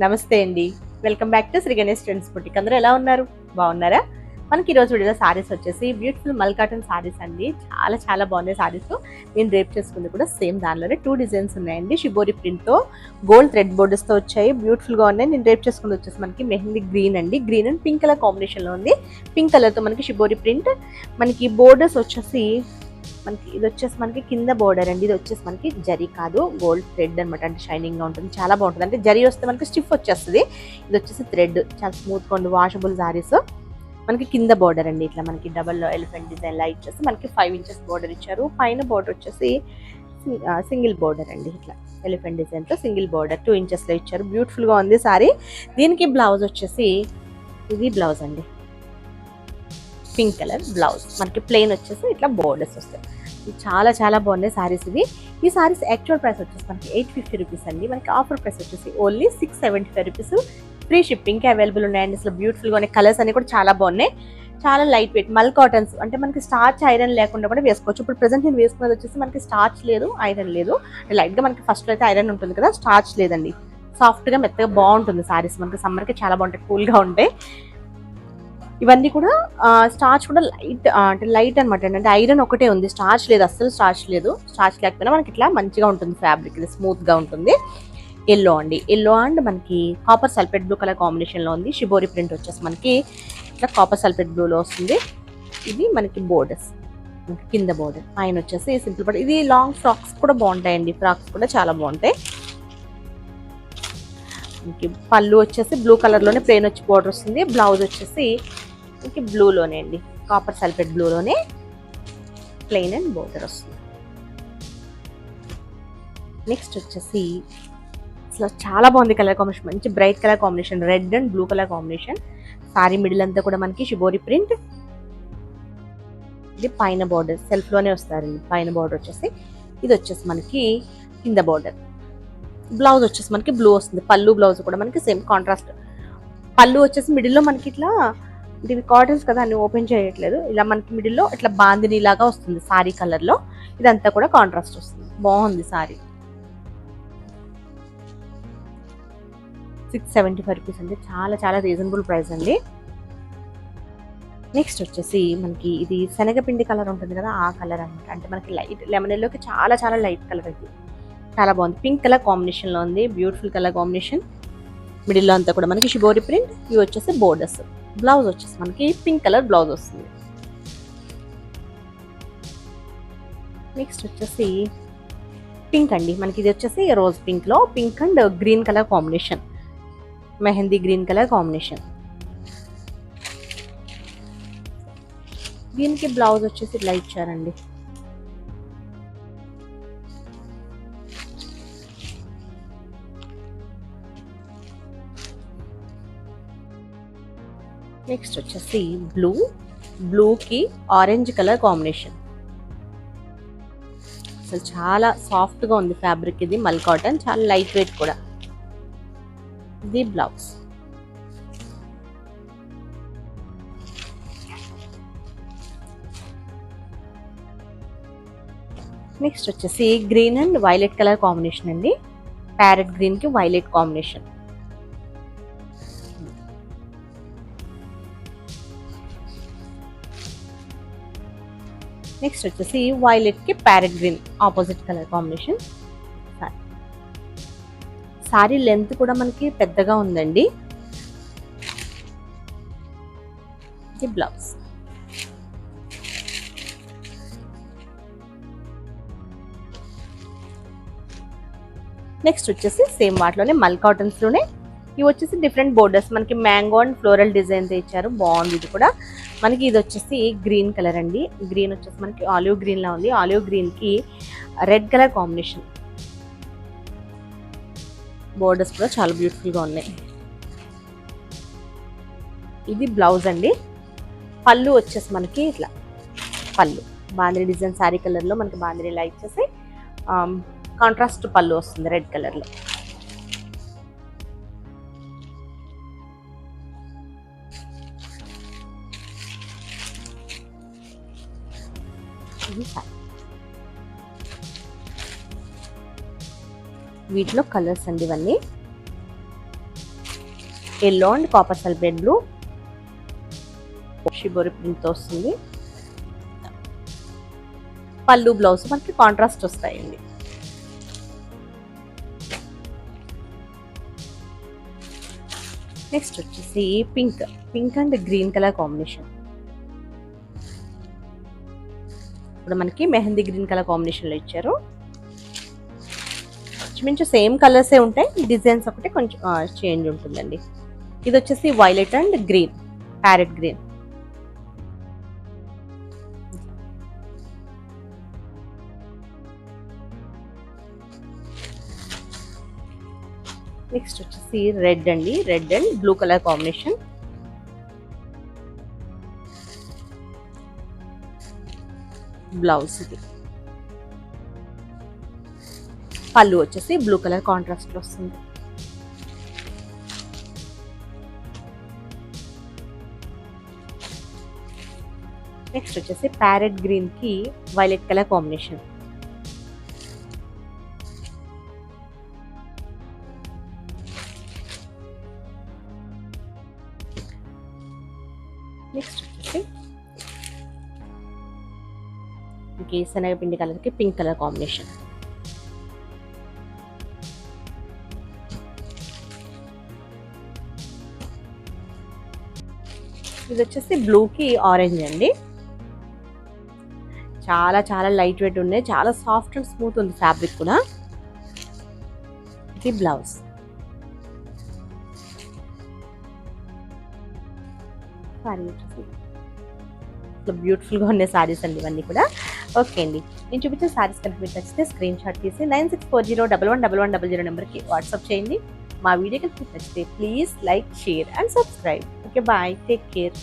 నమస్తే అండి. Welcome back to Sri Ganesh trends boutique. అందరూ ఎలా ఉన్నారు? బాగున్నారా? మనకి ఈరోజు వీడియోలో సారీస్ వచ్చేసి బ్యూటిఫుల్ మల్ కాటన్ సారీస్ అండి. చాలా చాలా బాగున్నాయి సారీస్. నేను రేప్ చేసుకుంది కూడా సేమ్ దానిలోనే 2 డిజైన్స్ ఉన్నాయండి. షిబోరి ప్రింట్ తో గోల్డ్ థ్రెడ్ బోర్డర్స్ తో వచ్చాయి. బ్యూటిఫుల్ గా ఉన్నాయి. నేను రేప్ చేసుకుంది వచ్చేసి మనకి మెహందీ గ్రీన్ అండి. Green and pink colour combination లో ఉంది. పింక్ కలర్ తో మనకి షిబోరి ప్రింట్. మనకి బోర్డర్స్ వచ్చేసి మనకి ఇది వచ్చేసి మనకి కింద బోర్డర్ అండి. ఇది వచ్చేసి మనకి జరీ కాదు, గోల్డ్ థ్రెడ్ అనమాట. అంటే షైనింగ్ గా ఉంటుంది, చాలా బాగుంటుంది. అంటే జరీ వస్తే మనకి స్టిఫ్ వచ్చేస్తుంది. ఇది వచ్చేసి థ్రెడ్, చాలా స్మూత్ గా ఉంది. వాషబుల్ సారీస్. మనకి కింద బోర్డర్ అండి, ఇట్లా మనకి డబల్ ఎలిఫెంట్ డిజైన్ లా ఇచ్చేసి మనకి 5 ఇంచెస్ బోర్డర్ ఇచ్చారు. పైన బోర్డర్ వచ్చేసి సింగిల్ బోర్డర్ అండి, ఇట్లా ఎలిఫెంట్ డిజైన్ తో సింగిల్ బోర్డర్ 2 ఇంచెస్ లో ఇచ్చారు. బ్యూటిఫుల్ గా ఉంది సారీ. దీనికి బ్లౌజ్ వచ్చేసి ఇది బ్లౌజ్ అండి, పింక్ కలర్ బ్లౌజ్. మనకి ప్లెయిన్ వచ్చేసి ఇట్లా బోర్డర్స్ వస్తాయి. చాలా చాలా బాగున్నాయి సారీస్ ఇవి. ఈ సారీస్ యాక్చువల్ ప్రైస్ వచ్చేసి మనకి 850 రూపీస్ అండి. మనకి ఆఫర్ ప్రైస్ వచ్చేసి only 675 rupees. Free shipping available ఉన్నాయండి. అసలు బ్యూటిఫుల్ గా ఉన్నాయి. కలర్స్ అన్ని కూడా చాలా బాగున్నాయి. చాలా లైట్ వెయిట్ మల్ కాటన్స్, అంటే మనకి స్టార్చ్ ఐరన్ లేకుండా కూడా వేసుకోవచ్చు. ఇప్పుడు ప్రెసెంట్ నేను వేసుకున్నది వచ్చేసి మనకి స్టార్చ్ లేదు, ఐరన్ లేదు. లైట్ గా మనకి ఫస్ట్ లో అయితే ఐరన్ ఉంటుంది కదా, స్టార్చ్ లేదండి. సాఫ్ట్ గా మెత్తగా బాగుంటుంది సారీస్. మనకి సమ్మర్ కి చాలా బాగుంటాయి, కూల్ గా ఉంటాయి. ఇవన్నీ కూడా స్టార్చ్ కూడా లైట్, అంటే లైట్ అనమాట. అంటే ఐరన్ ఒకటే ఉంది, స్టార్చ్ లేదు, అస్సలు స్టార్చ్ లేదు. స్టార్చ్ లేకపోయినా మనకి ఇట్లా మంచిగా ఉంటుంది ఫ్యాబ్రిక్. ఇది స్మూత్ గా ఉంటుంది. ఎల్లో అండి, ఎల్లో అండ్ మనకి copper sulphate blue colour combination లో ఉంది. షిబోరి ప్రింట్ వచ్చేసి మనకి ఇట్లా కాపర్ సల్ఫేట్ బ్లూ లో వస్తుంది. ఇది మనకి బోర్డర్స్, కింద బోర్డర్, పైన వచ్చేసి సింపుల్ బోర్డర్. ఇది లాంగ్ ఫ్రాక్స్ కూడా బాగుంటాయండి. ఫ్రాక్స్ కూడా చాలా బాగుంటాయి. పళ్ళు వచ్చేసి బ్లూ కలర్ లోనే ప్లెయిన్ వచ్చి బోర్డర్ వస్తుంది. బ్లౌజ్ వచ్చేసి మనకి బ్లూలోనే అండి, కాపర్ సల్ఫేట్ బ్లూలోనే ప్లెయిన్ అండ్ బోర్డర్ వస్తుంది. నెక్స్ట్ వచ్చేసి అసలు చాలా బాగుంది కలర్ కాంబినేషన్. మంచి bright colour combination, red and blue colour combination. Sari middle అంతా కూడా మనకి షిబోరి ప్రింట్. ఇది పైన బోర్డర్ సెల్ఫ్ లోనే వస్తారండి. పైన బోర్డర్ వచ్చేసి ఇది వచ్చేసి మనకి కింద బోర్డర్. బ్లౌజ్ వచ్చేసి మనకి బ్లూ వస్తుంది. పళ్ళు బ్లౌజ్ కూడా మనకి సేమ్ కాంట్రాస్ట్. పళ్ళు వచ్చేసి మిడిల్ లో మనకి ఇట్లా, ఇవి కాటన్స్ కదా అన్ని ఓపెన్ చేయట్లేదు, ఇలా మనకి మిడిల్ లో ఇట్లా బాందిని లాగా వస్తుంది సారీ కలర్ లో. ఇదంతా కూడా కాంట్రాస్ట్ వస్తుంది. బాగుంది సారీ. 675 రూపీస్ అండి. చాలా చాలా రీజనబుల్ ప్రైస్ అండి. నెక్స్ట్ వచ్చేసి మనకి ఇది శనగపిండి కలర్ ఉంటుంది కదా, ఆ కలర్ అనమాట. అంటే మనకి లైట్ లెమన్ ఎల్లోకి చాలా చాలా లైట్ కలర్ ఇది. చాలా బాగుంది. పింక్ కలర్ కాంబినేషన్ లో ఉంది. Beautiful colour combination. మిడిల్ లో అంతా కూడా మనకి షిబోరి ప్రింట్. ఇవి వచ్చేసి బోర్డర్స్. బ్లౌజ్ వచ్చేసి మనకి పింక్ కలర్ బ్లౌజ్ వస్తుంది. నెక్స్ట్ వచ్చేసి పింక్ అండి. మనకి ఇది వచ్చేసి రోజ్ పింక్ లో pink and green colour combination, mehndi green colour combination. దీనికి బ్లౌజ్ వచ్చేసి ఇట్లా ఇచ్చారండి. నెక్స్ట్ వచ్చేసి బ్లూకి ఆరెంజ్ కలర్ కాంబినేషన్. అసలు చాలా సాఫ్ట్ గా ఉంది ఫ్యాబ్రిక్. ఇది మల్ కాటన్, చాలా లైట్ వెయిట్ కూడా. ఇది బ్లౌజ్. నెక్స్ట్ వచ్చేసి green and violet colour combination అండి. ప్యారెట్ గ్రీన్ కి వైలెట్ కాంబినేషన్. నెక్స్ట్ వచ్చేసి వైలెట్ కి parrot green opposite colour combination. Sorry length కూడా మనకి పెద్దగా ఉందండి. ఇది బ్లౌజ్. నెక్స్ట్ వచ్చేసి సేమ్ వాటిలోనే మల్ కాటన్స్ లోనే ఇవి వచ్చేసి డిఫరెంట్ బోర్డర్స్. మనకి మ్యాంగో అండ్ ఫ్లోరల్ డిజైన్ తో ఇచ్చారు. బాగుంది ఇది కూడా. మనకి ఇది వచ్చేసి గ్రీన్ కలర్ అండి. గ్రీన్ వచ్చేసి మనకి ఆలివ్ గ్రీన్ లా ఉంది. ఆలివ్ గ్రీన్ కి రెడ్ కలర్ కాంబినేషన్. బోర్డర్స్ కూడా చాలా బ్యూటిఫుల్ గా ఉన్నాయి. ఇది బ్లౌజ్ అండి. పళ్ళు వచ్చేసి మనకి ఇట్లా పళ్ళు బాందిని డిజైన్ సారీ కలర్ లో మనకి బాందిని లా ఇచ్చేసి కాంట్రాస్ట్ పళ్ళు వస్తుంది రెడ్ కలర్ లో. వీటిలో కలర్స్ అండి ఇవన్నీ. Yellow and copper sulphate blue, shibori ప్రింట్తో వస్తుంది. పళ్ళు బ్లౌజ్ మనకి కాంట్రాస్ట్ వస్తాయండి. నెక్స్ట్ వచ్చేసి pink and green colour combination. ఇప్పుడు మనకి మెహందీ గ్రీన్ కలర్ కాంబినేషన్లో ఇచ్చారు. ఇంచుమించు సేమ్ కలర్సే ఉంటాయి, డిజైన్స్ ఒకటి కొంచెం చేంజ్ ఉంటుందండి. ఇది వచ్చేసి violet and green, parrot green. Next వచ్చేసి రెడ్ అండి, red and blue colour combination. Blouse ఇది. పళ్ళు వచ్చేసి బ్లూ కలర్ కాంట్రాస్ట్ వస్తుంది. నెక్స్ట్ వచ్చేసి ప్యారెట్ గ్రీన్ కి వైలెట్ కలర్ కాంబినేషన్. నెక్స్ట్ వచ్చేసి శనగపిండి కలర్ కి పింక్ కలర్ కాంబినేషన్. ఇది వచ్చేసి బ్లూకి ఆరెంజ్ అండి. చాలా చాలా లైట్ వెయిట్ ఉన్నాయి, చాలా సాఫ్ట్ అండ్ స్మూత్ ఉంది ఫ్యాబ్రిక్ కూడా. ఇది బ్లౌజ్. సారీ వచ్చేసి బ్యూటిఫుల్ గా ఉన్నాయి సారీస్ అండి ఇవన్నీ కూడా. ఓకే అండి, నేను చూపించిన సారీస్ కనుక మీకు నచ్చితే స్క్రీన్ షాట్ తీసి 9640111100 నెంబర్కి వాట్సాప్ చేయండి. మా వీడియో కనుక మీకు నచ్చితే please like, share and subscribe. Okay, bye, take care.